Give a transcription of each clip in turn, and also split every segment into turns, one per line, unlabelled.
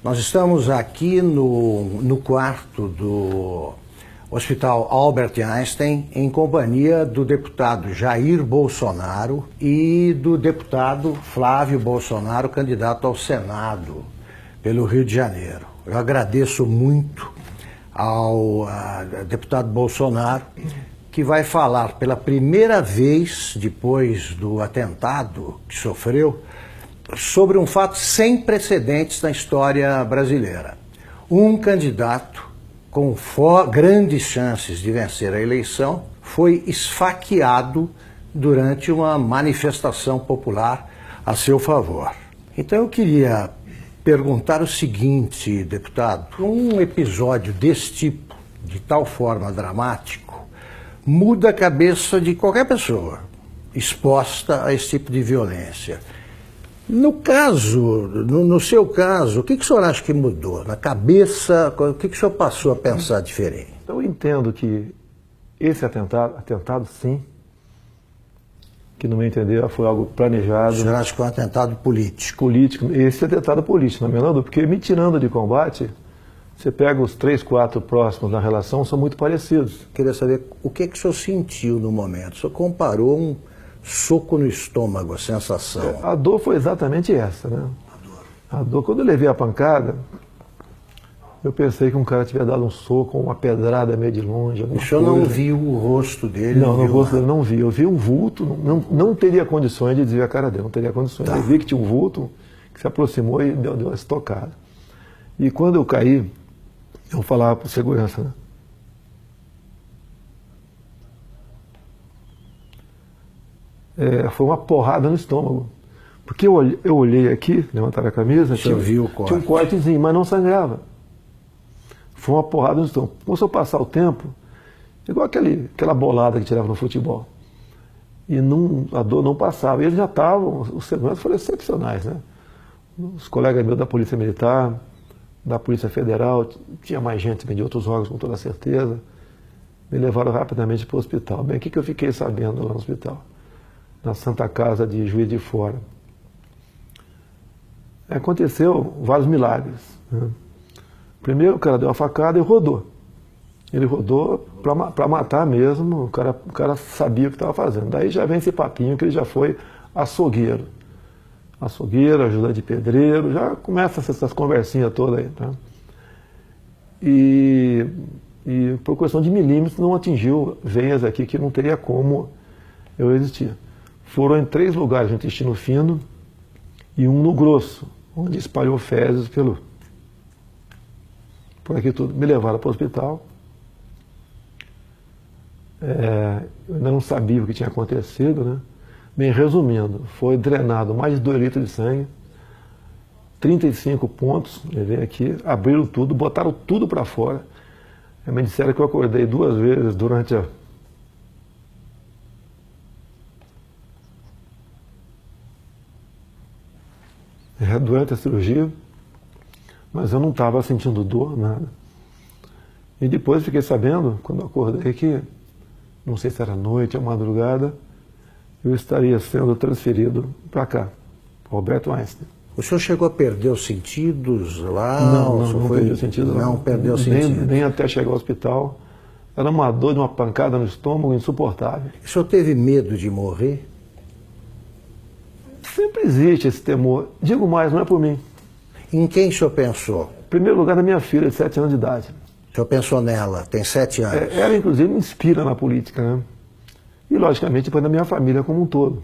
Nós estamos aqui no quarto do Hospital Albert Einstein, em companhia do deputado Jair Bolsonaro e do deputado Flávio Bolsonaro, candidato ao Senado pelo Rio de Janeiro. Eu agradeço muito ao deputado Bolsonaro, que vai falar pela primeira vez, depois do atentado que sofreu, sobre um fato sem precedentes na história brasileira. Um candidato com grandes chances de vencer a eleição foi esfaqueado durante uma manifestação popular a seu favor. Então eu queria perguntar o seguinte, deputado: um episódio desse tipo, de tal forma dramático, muda a cabeça de qualquer pessoa exposta a esse tipo de violência. No seu caso, o que o senhor acha que mudou? Na cabeça, o que o senhor passou a pensar diferente?
Eu entendo que esse atentado sim, que no meu entender foi algo planejado.
O senhor acha que foi um atentado político?
Esse atentado político, na minha dúvida, porque me tirando de combate, você pega os 3, 4 próximos na relação, são muito parecidos.
Queria saber o que o senhor sentiu no momento. O senhor comparou um soco no estômago, a sensação.
A dor foi exatamente essa, né? A dor, quando eu levei a pancada, eu pensei que um cara tivesse dado um soco, uma pedrada meio de longe.
O senhor não viu o rosto dele?
Não, o rosto dele não vi. Eu vi um vulto, não teria condições de dizer a cara dele, não teria condições. Tá. Eu vi que tinha um vulto que se aproximou e deu uma estocada. E quando eu caí, eu falava para o segurança, né? Foi uma porrada no estômago. Porque eu olhei aqui, levantaram a camisa, tinha um cortezinho, mas não sangrava. Foi uma porrada no estômago. Começou a passar o tempo, igual aquela bolada que tirava no futebol. E a dor não passava. E eles já estavam, os seguranças foram excepcionais, né? Os colegas meus da Polícia Militar, da Polícia Federal, tinha mais gente de outros órgãos, com toda certeza, me levaram rapidamente para o hospital. Bem, o que eu fiquei sabendo lá no hospital? Na Santa Casa de Juiz de Fora. Aconteceu vários milagres, né? Primeiro o cara deu uma facada e rodou. Ele rodou para matar mesmo, o cara sabia o que estava fazendo. Daí já vem esse papinho que ele já foi açougueiro. Açougueiro, ajudante de pedreiro, já começa essas conversinhas todas aí. Tá? E por questão de milímetros não atingiu veias aqui que não teria como eu resistir. Foram em 3 lugares no intestino fino e um no grosso, onde espalhou fezes por aqui tudo. Me levaram para o hospital. Eu ainda não sabia o que tinha acontecido, né? Bem, resumindo, foi drenado mais de 2 litros de sangue, 35 pontos, levei aqui, abriram tudo, botaram tudo para fora. Me disseram que eu acordei 2 vezes durante a cirurgia, mas eu não estava sentindo dor, nada. E depois fiquei sabendo, quando eu acordei, que, não sei se era noite ou madrugada, eu estaria sendo transferido para cá, para Albert Einstein.
O senhor chegou a perder os sentidos lá?
Não perdi os sentidos.
Não perdeu os sentidos.
Nem até chegar ao hospital. Era uma dor de uma pancada no estômago insuportável.
O senhor teve medo de morrer?
Sempre existe esse temor. Digo mais, não é por mim.
Em quem o senhor pensou?
Em primeiro lugar, na minha filha de 7 anos de idade.
O senhor pensou nela, tem 7 anos.
Ela, inclusive, me inspira na política, né? E, logicamente, depois da minha família como um todo.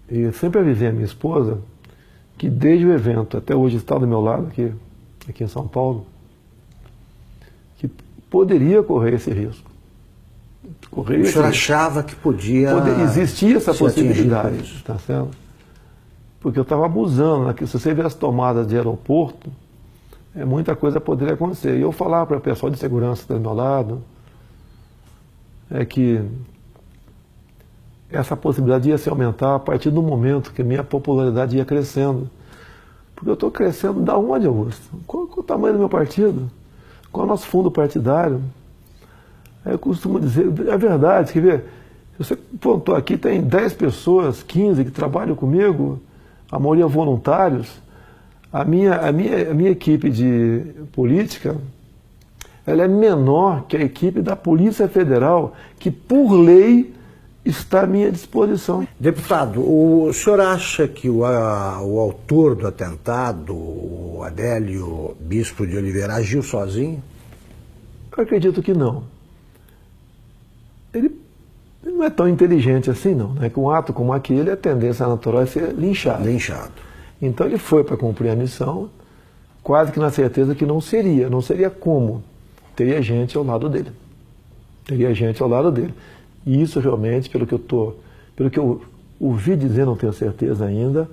E eu sempre avisei a minha esposa que, desde o evento até hoje, está do meu lado, aqui em São Paulo, que poderia correr esse risco.
O senhor achava que podia...
Existia essa possibilidade, tá certo? Porque eu estava abusando, né? Se você vê as tomadas de aeroporto, muita coisa poderia acontecer. E eu falava para o pessoal de segurança do meu lado, que essa possibilidade ia se aumentar a partir do momento que a minha popularidade ia crescendo. Porque eu estou crescendo da onde, Augusto? Qual é o tamanho do meu partido? Qual é o nosso fundo partidário? Eu costumo dizer, é verdade, quer ver? Você pontou aqui, tem 10 pessoas, 15 que trabalham comigo, a maioria voluntários. A minha equipe de política, ela é menor que a equipe da Polícia Federal, que por lei está à minha disposição.
Deputado, o senhor acha que o autor do atentado, o Adélio Bispo de Oliveira, agiu sozinho?
Eu acredito que não. Ele não é tão inteligente assim, não. Né? Com um ato como aquele, a tendência natural é ser linchado. Então ele foi para cumprir a missão, quase que na certeza que não seria como. Teria gente ao lado dele. E isso realmente, pelo que eu ouvi dizer, não tenho certeza ainda,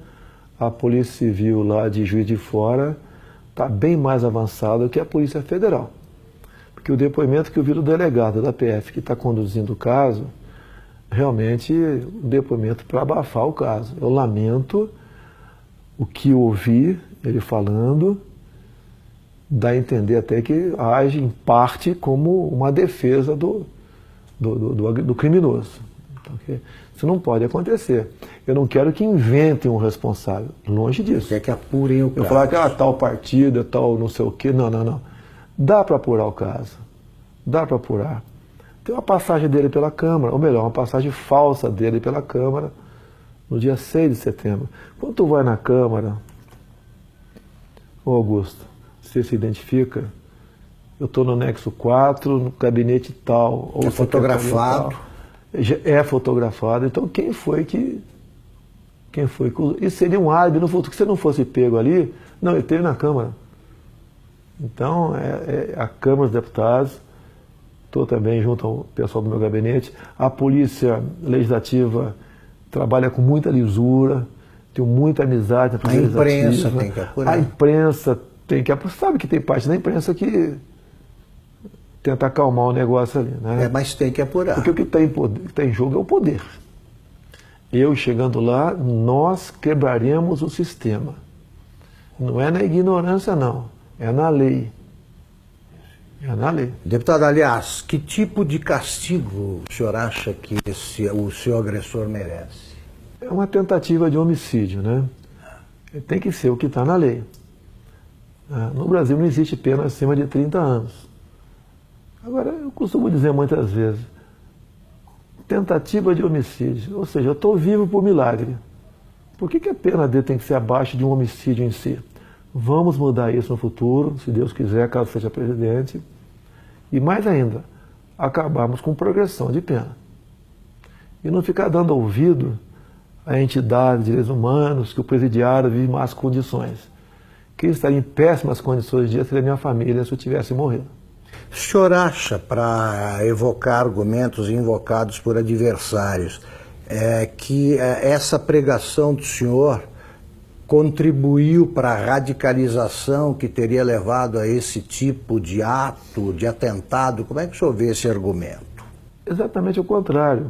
a Polícia Civil lá de Juiz de Fora está bem mais avançada que a Polícia Federal. Porque o depoimento que eu vi do delegado da PF que está conduzindo o caso, realmente um depoimento para abafar o caso. Eu lamento o que eu ouvi ele falando, dá a entender até que age em parte como uma defesa do criminoso. Então, isso não pode acontecer. Eu não quero que inventem um responsável, longe disso.
Quer que apurem o caso.
Eu falar que tal partida, tal não sei o quê, não. Dá para apurar o caso, dá para apurar. Tem uma passagem dele pela Câmara, ou melhor, uma passagem falsa dele pela Câmara, no dia 6 de setembro. Quando tu vai na Câmara, ô Augusto, você se identifica, eu estou no anexo 4, no gabinete tal. Ou
é fotografado.
Tal, é fotografado. Então quem foi que... Isso seria um álibi no futuro, que se não fosse pego ali, não, ele esteve na Câmara. Então, a Câmara dos Deputados, estou também junto ao pessoal do meu gabinete, a Polícia Legislativa trabalha com muita lisura, tenho muita amizade.
A imprensa tem que apurar.
A imprensa tem que apurar. Sabe que tem parte da imprensa que tenta acalmar o negócio ali, né?
Mas tem que apurar.
Porque o que está em jogo é o poder. Eu chegando lá, nós quebraremos o sistema. Não é na ignorância, não. É na lei.
Deputado, aliás, que tipo de castigo o senhor acha que o seu agressor merece?
É uma tentativa de homicídio, né? Tem que ser o que está na lei. No Brasil não existe pena acima de 30 anos. Agora, eu costumo dizer muitas vezes, tentativa de homicídio, ou seja, eu estou vivo por milagre. Por que a pena dele tem que ser abaixo de um homicídio em si? Vamos mudar isso no futuro, se Deus quiser, caso seja presidente. E mais ainda, acabarmos com progressão de pena. E não ficar dando ouvido a entidades de direitos humanos, que o presidiário vive em más condições. Quem estaria em péssimas condições de dia seria minha família se eu tivesse morrido.
O senhor acha, para evocar argumentos invocados por adversários, que essa pregação do senhor contribuiu para a radicalização que teria levado a esse tipo de ato, de atentado? Como é que o senhor vê esse argumento?
Exatamente o contrário.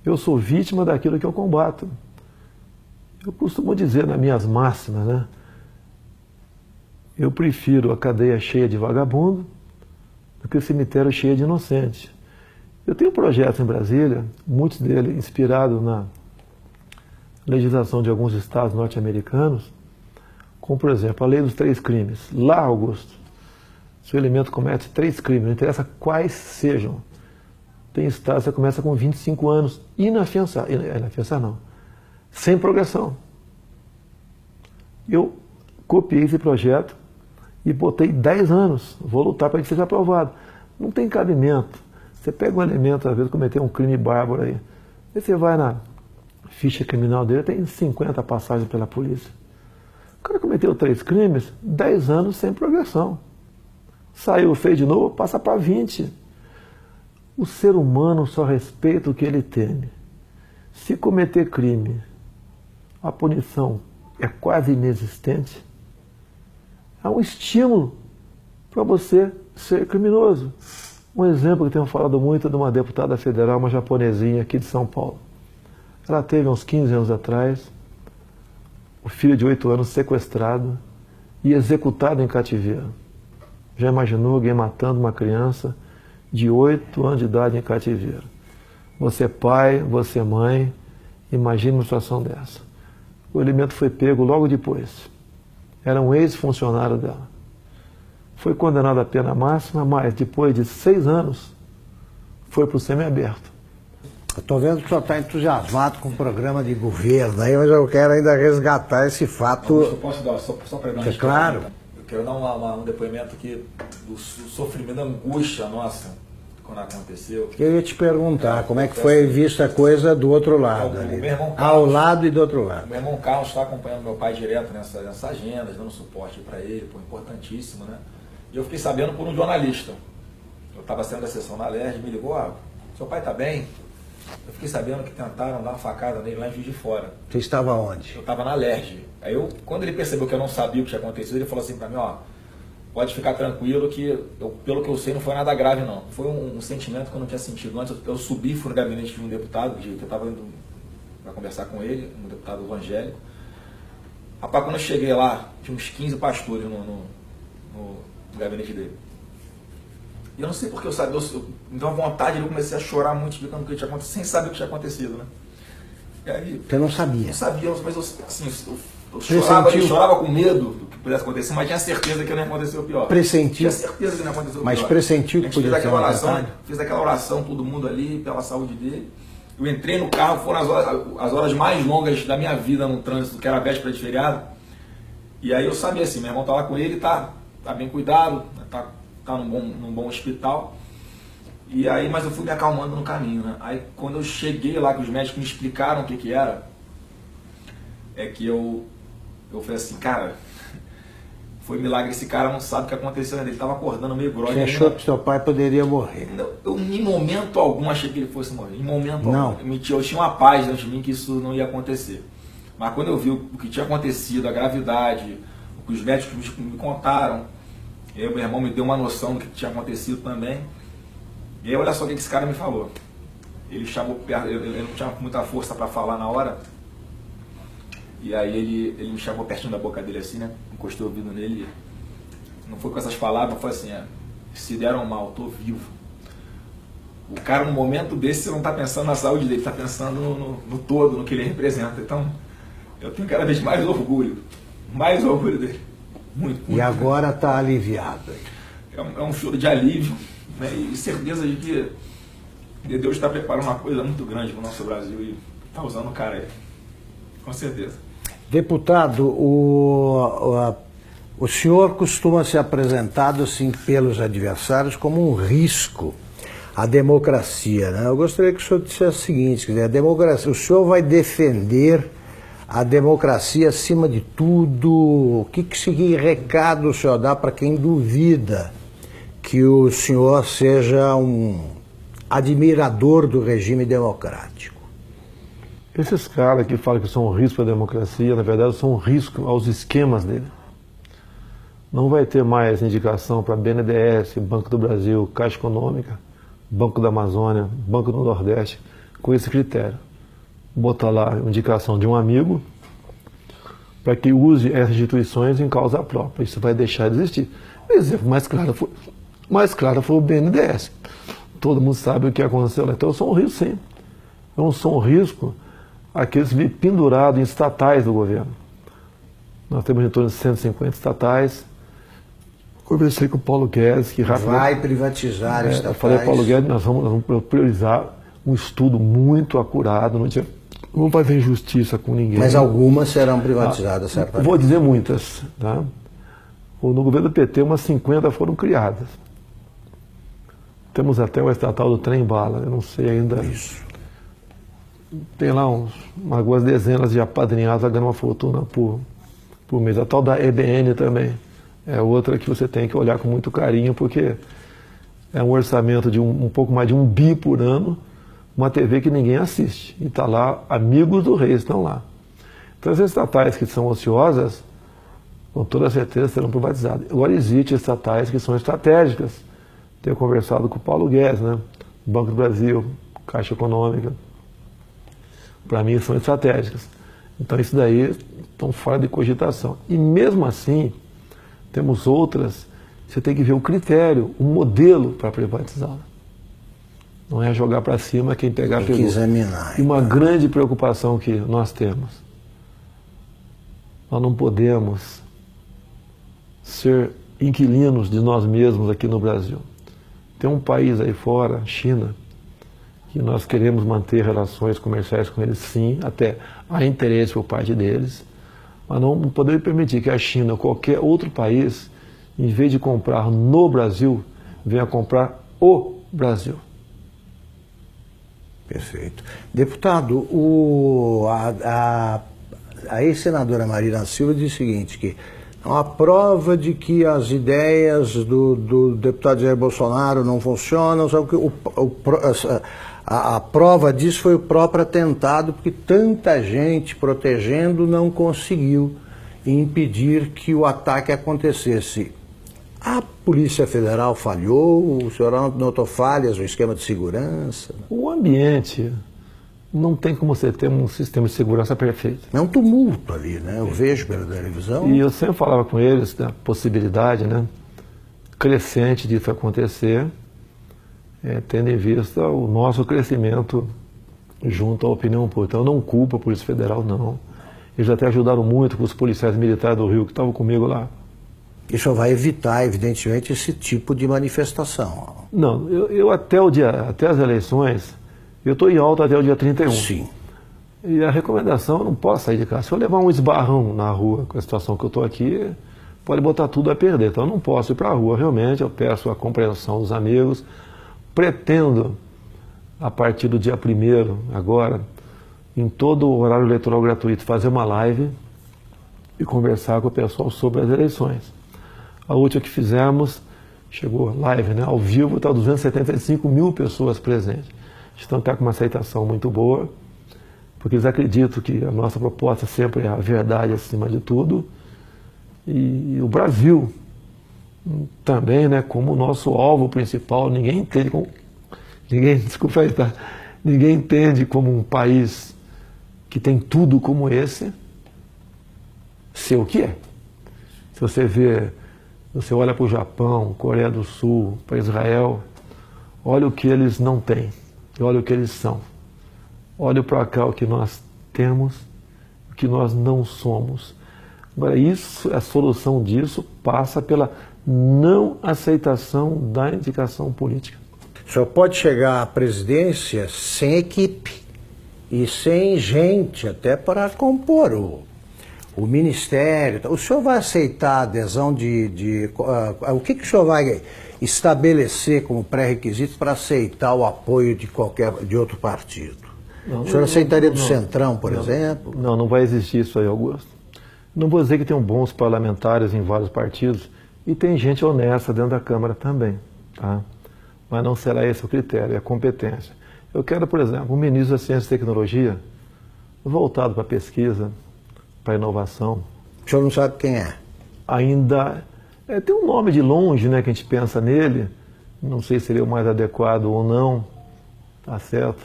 Eu sou vítima daquilo que eu combato. Eu costumo dizer nas minhas máximas, né? Eu prefiro a cadeia cheia de vagabundo do que o cemitério cheio de inocente. Eu tenho projetos em Brasília, muitos deles inspirados na legislação de alguns estados norte-americanos, como, por exemplo, a lei dos 3 crimes. Lá, Augusto, se o elemento comete 3 crimes, não interessa quais sejam, tem estados que começa com 25 anos, inafiançado não, sem progressão. Eu copiei esse projeto e botei 10 anos, vou lutar para que seja aprovado. Não tem cabimento. Você pega um elemento, às vezes, cometer um crime bárbaro aí, você vai na ficha criminal dele, tem 50 passagens pela polícia. O cara cometeu 3 crimes, 10 anos sem progressão. Saiu, fez de novo, passa para 20. O ser humano só respeita o que ele teme. Se cometer crime, a punição é quase inexistente, é um estímulo para você ser criminoso. Um exemplo que tenho falado muito de uma deputada federal, uma japonesinha aqui de São Paulo. Ela teve uns 15 anos atrás, o filho de 8 anos sequestrado e executado em cativeiro. Já imaginou alguém matando uma criança de 8 anos de idade em cativeiro? Você é pai, você é mãe, imagine uma situação dessa. O elemento foi pego logo depois. era um ex-funcionário dela. Foi condenado à pena máxima, mas depois de 6 anos foi para o semiaberto.
Eu estou vendo que o senhor está entusiasmado com o programa de governo aí, mas eu quero ainda resgatar esse fato.
Eu posso dar, só para dar uma
claro.
Eu quero dar um depoimento aqui do sofrimento, da angústia nossa quando aconteceu.
Eu ia te perguntar como é que foi vista a coisa do outro lado ali. Ao lado e do outro lado.
O meu irmão Carlos está acompanhando meu pai direto nessas agendas, dando suporte para ele, pô, importantíssimo, né? E eu fiquei sabendo por um jornalista. Eu estava saindo da sessão na LERJ, me ligou, seu pai está bem? Eu fiquei sabendo que tentaram dar uma facada nele lá em Juiz de Fora.
Você estava onde?
Eu estava na LERJ. Aí quando ele percebeu que eu não sabia o que tinha acontecido, ele falou assim para mim, pode ficar tranquilo que, pelo que eu sei, não foi nada grave não. Foi um sentimento que eu não tinha sentido antes. Eu subi, fui no gabinete de um deputado, que eu estava indo para conversar com ele, um deputado evangélico. Rapaz, quando eu cheguei lá, tinha uns 15 pastores no gabinete dele. E eu não sei porque eu sabia, me deu uma vontade, eu comecei a chorar muito, explicando o que tinha acontecido, sem saber o que tinha acontecido, né? E aí,
você não sabia?
Não sabia, mas eu chorava com medo do que pudesse acontecer, mas tinha certeza que não ia acontecer o pior.
Pressentiu?
Tinha certeza que não ia acontecer o pior.
Mas pressentiu que podia ter
Fiz aquela oração, todo mundo ali, pela saúde dele. Eu entrei no carro, foram as horas mais longas da minha vida no trânsito, que era a véspera de feriado. E aí eu sabia assim, meu irmão tá lá com ele, tá bem cuidado, tá num bom hospital. E aí, mas eu fui me acalmando no caminho, né? Aí quando eu cheguei lá, que os médicos me explicaram o que era, é que eu falei assim, cara, foi milagre, esse cara não sabe o que aconteceu, ele estava acordando meio grogue.
Você achou que seu pai poderia morrer?
Eu em momento algum achei que ele fosse morrer, em momento
não.
algum. Eu tinha uma paz dentro de mim que isso não ia acontecer. Mas quando eu vi o que tinha acontecido, a gravidade, o que os médicos me contaram, e aí meu irmão me deu uma noção do que tinha acontecido também. E aí olha só o que esse cara me falou. Ele chamou perto, ele não tinha muita força para falar na hora. E aí ele me chamou pertinho da boca dele assim, né? Encostei o ouvido nele. Não foi com essas palavras, foi assim, se deram mal, tô vivo. O cara no momento desse, você não está pensando na saúde dele, está pensando no todo, no que ele representa. Então, eu tenho cada vez mais orgulho dele. Muito.
E agora está aliviado.
É um choro de alívio, né? E certeza de que Deus está preparando uma coisa muito grande para o nosso Brasil e está usando o cara aí. Com certeza.
Deputado, o senhor costuma ser apresentado assim pelos adversários como um risco à democracia, né? Eu gostaria que o senhor dissesse o seguinte, quer dizer, a democracia, o senhor vai defender a democracia acima de tudo? O que recado o senhor dá para quem duvida que o senhor seja um admirador do regime democrático?
Esses caras que falam que são um risco para a democracia, na verdade são um risco aos esquemas dele. Não vai ter mais indicação para BNDES, Banco do Brasil, Caixa Econômica, Banco da Amazônia, Banco do Nordeste, com esse critério. Botar lá a indicação de um amigo para que use essas instituições em causa própria. Isso vai deixar de existir. O exemplo mais claro foi o BNDES. Todo mundo sabe o que aconteceu lá. Então eu sou um risco, sim. Eu sou um risco àqueles pendurados em estatais do governo. Nós temos em torno de 150 estatais. Conversei com o Paulo Guedes, que
vai privatizar estatais.
Eu falei, Paulo Guedes, nós vamos priorizar um estudo muito acurado, não vamos fazer injustiça com ninguém.
Mas algumas serão privatizadas, certamente.
Vou dizer muitas. Tá? No governo do PT, umas 50 foram criadas. Temos até uma estatal do trem-bala, eu não sei ainda.
Isso.
Tem lá algumas dezenas de apadrinhados ganhando uma fortuna por mês. A tal da EBN também é outra que você tem que olhar com muito carinho, porque é um orçamento de um pouco mais de 1 bi por ano, uma TV que ninguém assiste. E está lá, amigos do rei estão lá. Então as estatais que são ociosas, com toda certeza serão privatizadas. Agora existem estatais que são estratégicas. Tenho conversado com o Paulo Guedes, né? Banco do Brasil, Caixa Econômica. Para mim são estratégicas. Então isso daí estão fora de cogitação. E mesmo assim, temos outras, você tem que ver o critério, o modelo para privatizá-la. Não é jogar para cima quem pegar pegou.
Examinar.
E uma grande preocupação que nós temos. Nós não podemos ser inquilinos de nós mesmos aqui no Brasil. Tem um país aí fora, China, que nós queremos manter relações comerciais com eles, sim, até há interesse por parte deles, mas não podemos permitir que a China ou qualquer outro país, em vez de comprar no Brasil, venha comprar o Brasil.
Perfeito. Deputado, a ex-senadora Marina Silva diz o seguinte, que a prova de que as ideias do deputado Jair Bolsonaro não funcionam, sabe que a prova disso foi o próprio atentado, porque tanta gente protegendo não conseguiu impedir que o ataque acontecesse. A Polícia Federal falhou? O senhor notou falhas no esquema de segurança?
O ambiente não tem como você ter um sistema de segurança perfeito.
É um tumulto ali, né? Eu vejo pela televisão.
E eu sempre falava com eles da possibilidade, né, crescente disso acontecer, tendo em vista o nosso crescimento junto à opinião pública. Então, eu não culpo a Polícia Federal, não. Eles até ajudaram muito com os policiais militares do Rio que estavam comigo lá.
Isso vai evitar, evidentemente, esse tipo de manifestação.
Não, eu até as eleições, eu estou em alta até o dia 31.
Sim.
E a recomendação, eu não posso sair de casa. Se eu levar um esbarrão na rua com a situação que eu estou aqui, pode botar tudo a perder. Então eu não posso ir para a rua, realmente. Eu peço a compreensão dos amigos. Pretendo, a partir do dia 1º, agora, em todo o horário eleitoral gratuito, fazer uma live e conversar com o pessoal sobre as eleições. A última que fizemos, chegou live, né, ao vivo, está 275 mil pessoas presentes. Então está com uma aceitação muito boa, porque eles acreditam que a nossa proposta sempre é a verdade acima de tudo. E o Brasil também, né, como o nosso alvo principal, ninguém entende como um país que tem tudo como esse, ser o que é. Se você olha para o Japão, Coreia do Sul, para Israel, olha o que eles não têm, e olha o que eles são. Olha para cá o que nós temos, o que nós não somos. Agora, a solução disso passa pela não aceitação da indicação política.
O senhor pode chegar à presidência sem equipe e sem gente, até para compor o ministério. O senhor vai aceitar a adesão o que o senhor vai estabelecer como pré-requisito para aceitar o apoio de outro partido? O senhor aceitaria do Centrão, por exemplo?
Não vai existir isso aí, Augusto. Não vou dizer que tem bons parlamentares em vários partidos e tem gente honesta dentro da Câmara também, tá? Mas não será esse o critério, é a competência. Eu quero, por exemplo, um ministro da Ciência e Tecnologia voltado para a pesquisa, para a inovação.
O senhor não sabe quem é?
Ainda tem um nome de longe, né, que a gente pensa nele, não sei se seria o mais adequado ou não, tá certo,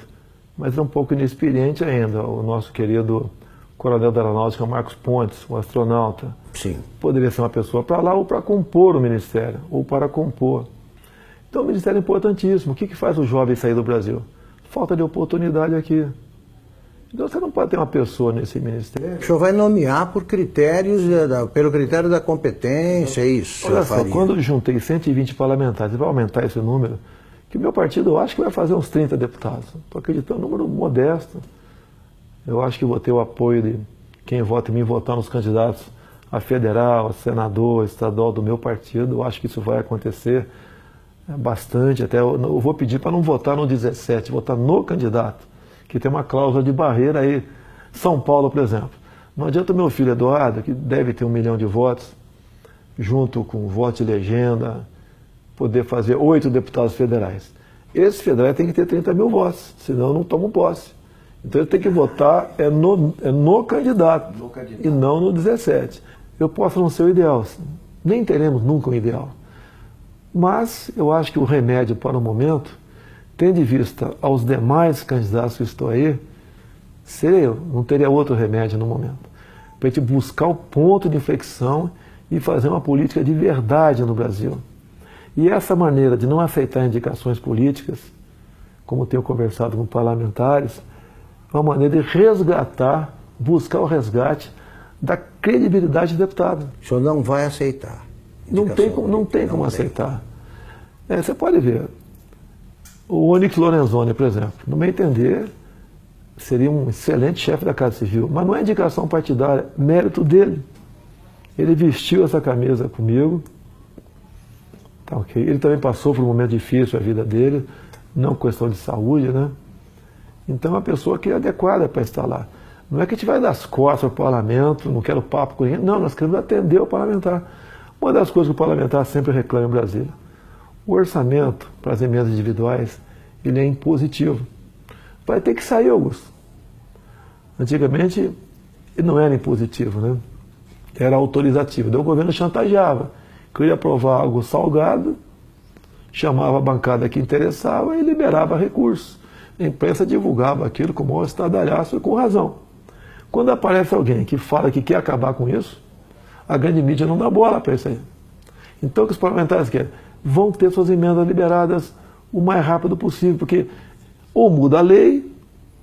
mas é um pouco inexperiente ainda, o nosso querido coronel da Aeronáutica, Marcos Pontes, um astronauta.
Sim.
Poderia ser uma pessoa para lá ou para compor o ministério, ou para compor. Então o ministério é importantíssimo. O que faz o jovem sair do Brasil? Falta de oportunidade aqui. Então você não pode ter uma pessoa nesse ministério.
O senhor vai nomear por critérios, pelo critério da competência, é isso?
Olha só, quando eu juntei 120 parlamentares, vai aumentar esse número, que o meu partido eu acho que vai fazer uns 30 deputados. Estou acreditando em um número modesto. Eu acho que vou ter o apoio de quem vota em mim, votar nos candidatos a federal, a senador, a estadual do meu partido. Eu acho que isso vai acontecer bastante. Até eu vou pedir para não votar no 17, votar no candidato, que tem uma cláusula de barreira aí. São Paulo, por exemplo. Não adianta o meu filho Eduardo, que deve ter 1 milhão de votos, junto com voto de legenda, poder fazer 8 deputados federais. Esses federais têm que ter 30 mil votos, senão não tomam posse. Então ele tem que votar no candidato, e não no 17. Eu posso não ser o ideal, nem teremos nunca um ideal. Mas eu acho que o remédio para o momento, tendo em vista aos demais candidatos que estão aí, seria eu, não teria outro remédio no momento. Para a gente buscar o ponto de inflexão e fazer uma política de verdade no Brasil. E essa maneira de não aceitar indicações políticas, como tenho conversado com parlamentares, é uma maneira de resgatar, buscar o resgate da credibilidade do deputado.
O senhor não vai aceitar?
Não tem como aceitar. Você pode ver. O Onyx Lorenzoni, por exemplo, no meu entender, seria um excelente chefe da Casa Civil, mas não é indicação partidária, mérito dele. Ele vestiu essa camisa comigo, tá ok? Ele também passou por um momento difícil na vida dele, não questão de saúde, né? Então é uma pessoa que é adequada para estar lá. Não é que a gente vai dar as costas ao parlamento, não quero papo com ninguém, não, nós queremos atender o parlamentar. Uma das coisas que o parlamentar sempre reclama em Brasília, o orçamento para as emendas individuais, ele é impositivo. Vai ter que sair, Augusto. Antigamente, ele não era impositivo, né? Era autorizativo. Daí o governo chantageava. Queria aprovar algo salgado, chamava a bancada que interessava e liberava recursos. A imprensa divulgava aquilo com o maior estardalhaço e com razão. Quando aparece alguém que fala que quer acabar com isso, a grande mídia não dá bola para isso aí. Então o que os parlamentares querem? Vão ter suas emendas liberadas o mais rápido possível, porque ou muda a lei,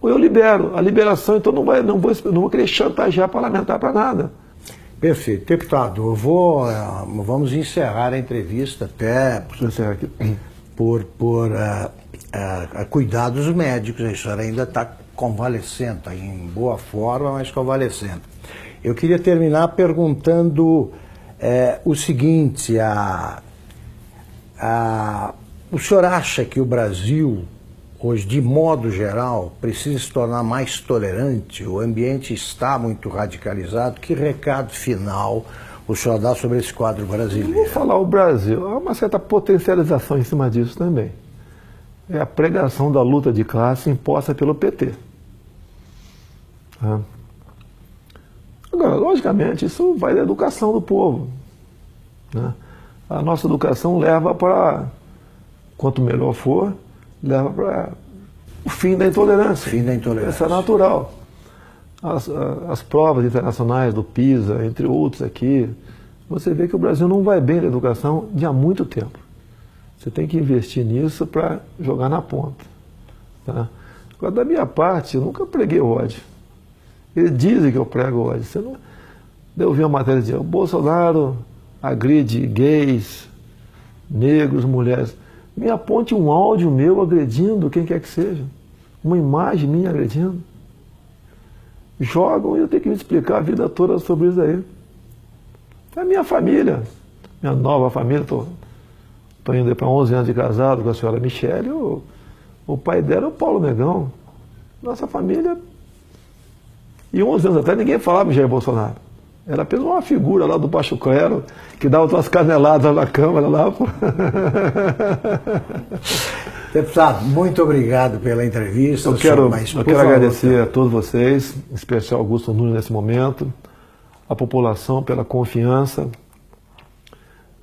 ou eu libero. A liberação, então, não vou querer chantagear parlamentar para nada.
Perfeito. Deputado, vamos encerrar a entrevista até por cuidados médicos. A senhora ainda está convalescendo, está em boa forma, mas convalescendo. Eu queria terminar perguntando o seguinte, o senhor acha que o Brasil, hoje, de modo geral, precisa se tornar mais tolerante? O ambiente está muito radicalizado. Que recado final o senhor dá sobre esse quadro brasileiro?
Vou falar o Brasil. Há uma certa potencialização em cima disso também. É a pregação da luta de classe imposta pelo PT. Agora, logicamente, isso vai da educação do povo, né? A nossa educação leva para, quanto melhor for, leva para o fim da intolerância.
Fim da intolerância.
Isso é natural. As provas internacionais do PISA, entre outros aqui, você vê que o Brasil não vai bem na educação de há muito tempo. Você tem que investir nisso para jogar na ponta. Tá? Agora, da minha parte, eu nunca preguei ódio. Eles dizem que eu prego ódio. Você não... Eu vi uma matéria dizendo, o Bolsonaro agride gays, negros, mulheres. Me aponte um áudio meu agredindo quem quer que seja. Uma imagem minha agredindo. Jogam e eu tenho que me explicar a vida toda sobre isso aí. É a minha família, minha nova família. Estou indo para 11 anos de casado com a senhora Michele. O pai dela é o Paulo Negão. Nossa família. E 11 anos atrás ninguém falava em Jair Bolsonaro. Era apenas uma figura lá do Baixo Clero, que dava umas caneladas na Câmara lá.
Deputado, muito obrigado pela entrevista.
Eu quero agradecer a todos vocês, em especial Augusto Nunes nesse momento, a população pela confiança,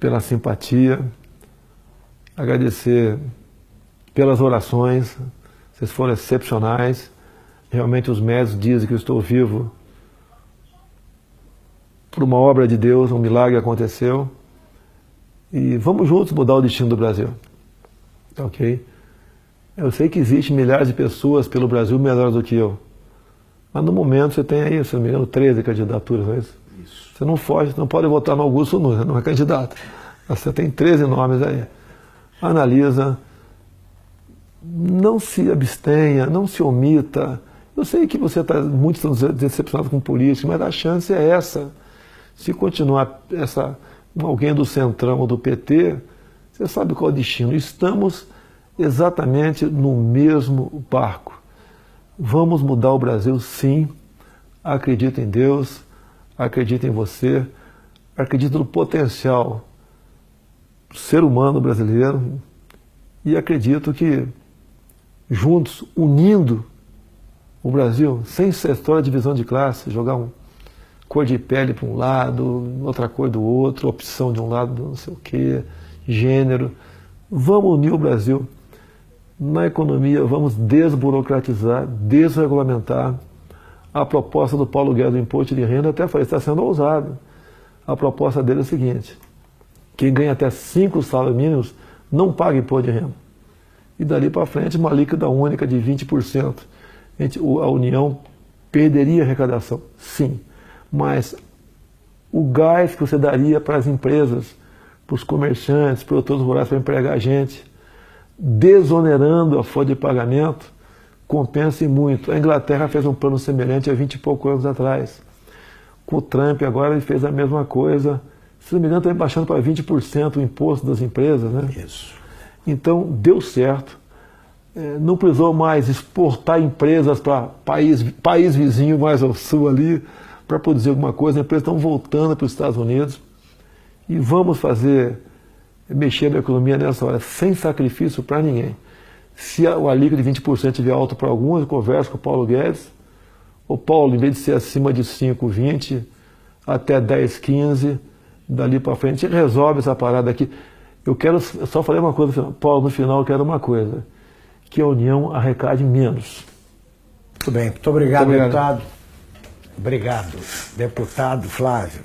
pela simpatia, agradecer pelas orações, vocês foram excepcionais. Realmente os médicos dizem que eu estou vivo por uma obra de Deus, um milagre aconteceu. E vamos juntos mudar o destino do Brasil. Ok? Eu sei que existem milhares de pessoas pelo Brasil melhores do que eu. Mas no momento você tem aí, se não me engano, 13 candidaturas, não é isso? Isso. Você não foge, você não pode votar no Augusto Nunes, não é candidato. Você tem 13 nomes aí. Analisa, não se abstenha, não se omita. Eu sei que você está muito decepcionado com política, mas a chance é essa. Se continuar alguém do Centrão ou do PT, você sabe qual é o destino. Estamos exatamente no mesmo barco. Vamos mudar o Brasil, sim. Acredito em Deus, acredito em você, acredito no potencial do ser humano brasileiro e acredito que juntos, unindo o Brasil, sem essa história de divisão de classe, jogar cor de pele para um lado, outra cor do outro, opção de um lado, não sei o quê, gênero. Vamos unir o Brasil. Na economia, vamos desburocratizar, desregulamentar. A proposta do Paulo Guedes do imposto de renda, até falei, está sendo ousado. A proposta dele é a seguinte: quem ganha até 5 salários mínimos não paga imposto de renda. E dali para frente, uma líquida única de 20%. A União perderia arrecadação, sim. Mas o gás que você daria para as empresas para os comerciantes, produtores rurais para empregar a gente, desonerando a folha de pagamento, compensa muito. A Inglaterra fez um plano semelhante há 20 e poucos anos atrás. Com o Trump agora ele fez a mesma coisa. Se não me engano, está baixando para 20% o imposto das empresas, né?
Isso.
Então, deu certo. Não precisou mais exportar empresas para país vizinho mais ao sul ali, para produzir alguma coisa. As empresas estão voltando para os Estados Unidos. E vamos mexer na economia nessa hora, sem sacrifício para ninguém. Se o alíquota de 20% estiver alto para alguns, eu converso com o Paulo Guedes. O Paulo, em vez de ser acima de 5, 20, até 10, 15, dali para frente, resolve essa parada aqui. Eu só falei uma coisa, Paulo, no final eu quero uma coisa, que a União arrecade menos.
Muito bem, muito obrigado, deputado. Obrigado, deputado Flávio.